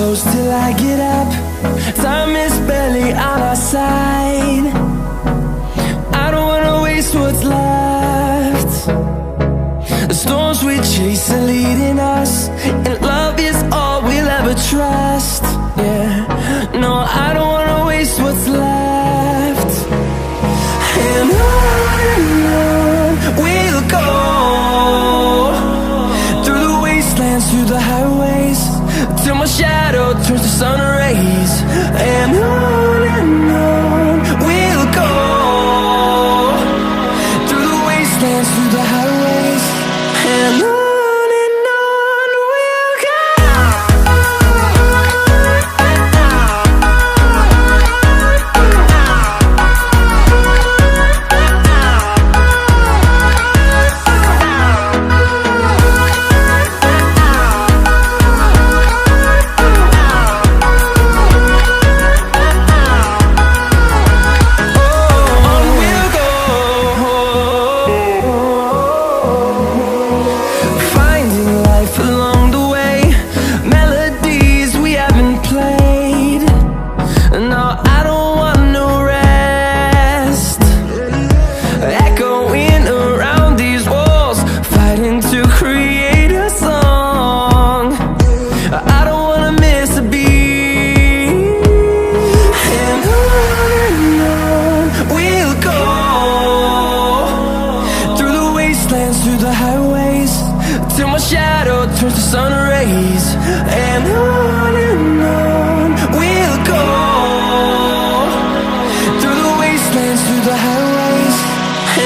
close till I get up. Time is barely on our side. I don't wanna waste what's left. The storms we chase are leading us, and love is all we'll ever trust. Yeah, no, I don't wanna waste what's left. And on we'll go, through the wastelands, through the highways, till my shadow turns to sun rays. And on we'll go, through the wastelands, through the highways, and on we'll go. Through the highways, till my shadow turns to sun rays. And on we'll go, through the wastelands, through the highways,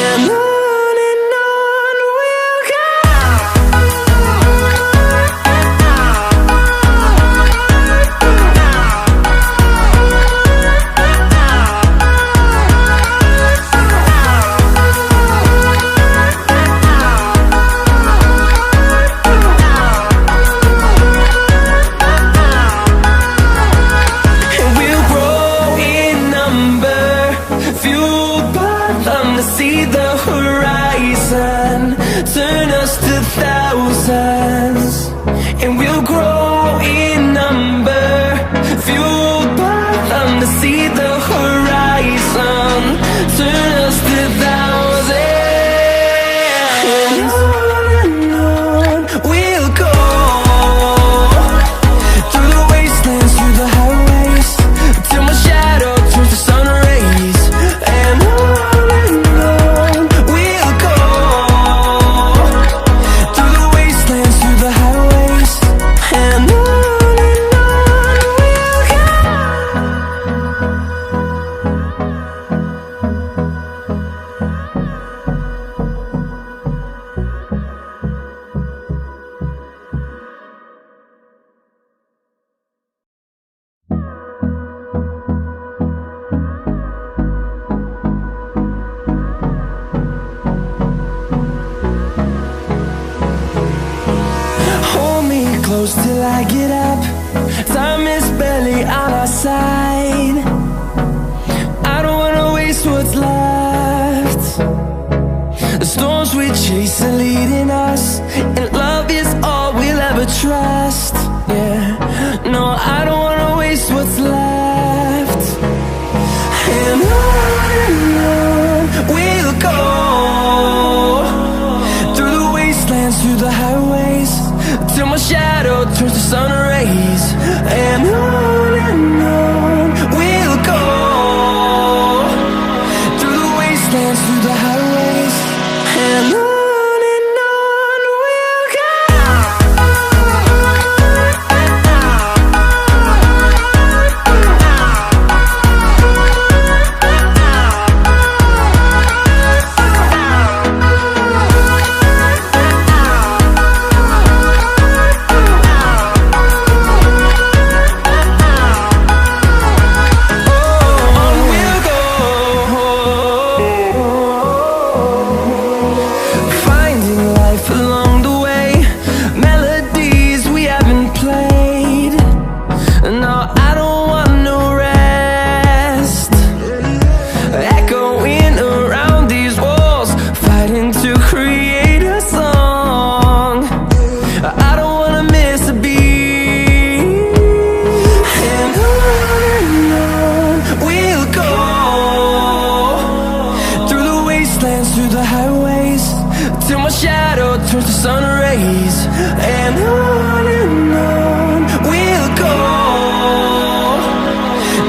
and on we'll go. See the horizon turn us to thousands, and we'll grow in number, fueled by them. To see the horizon turn us to thousands, and on we'll go, through the wastelands, through the highways, till my shadow turns to sun rays. And close till I get up. Time is barely on our side. I don't wanna waste what's left. The storms we chase are leading us, and love is all we'll ever trust. Yeah, no, I don't wanna waste what's left. And on we'll go, through the wastelands, through the highways, till my shadow turns to sun rays. And on we'll go, through the wastelands, through the highways, and on we'll go. seas, and on we'll go,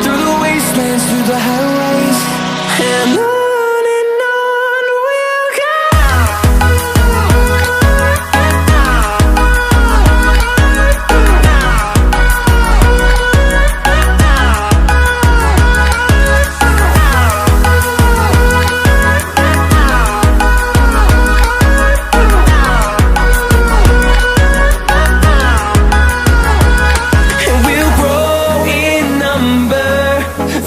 through the wastelands, through the highways, and on we'll go.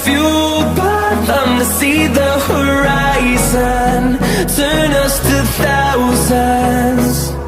Fueled by them to see the horizon, turn us to thousands.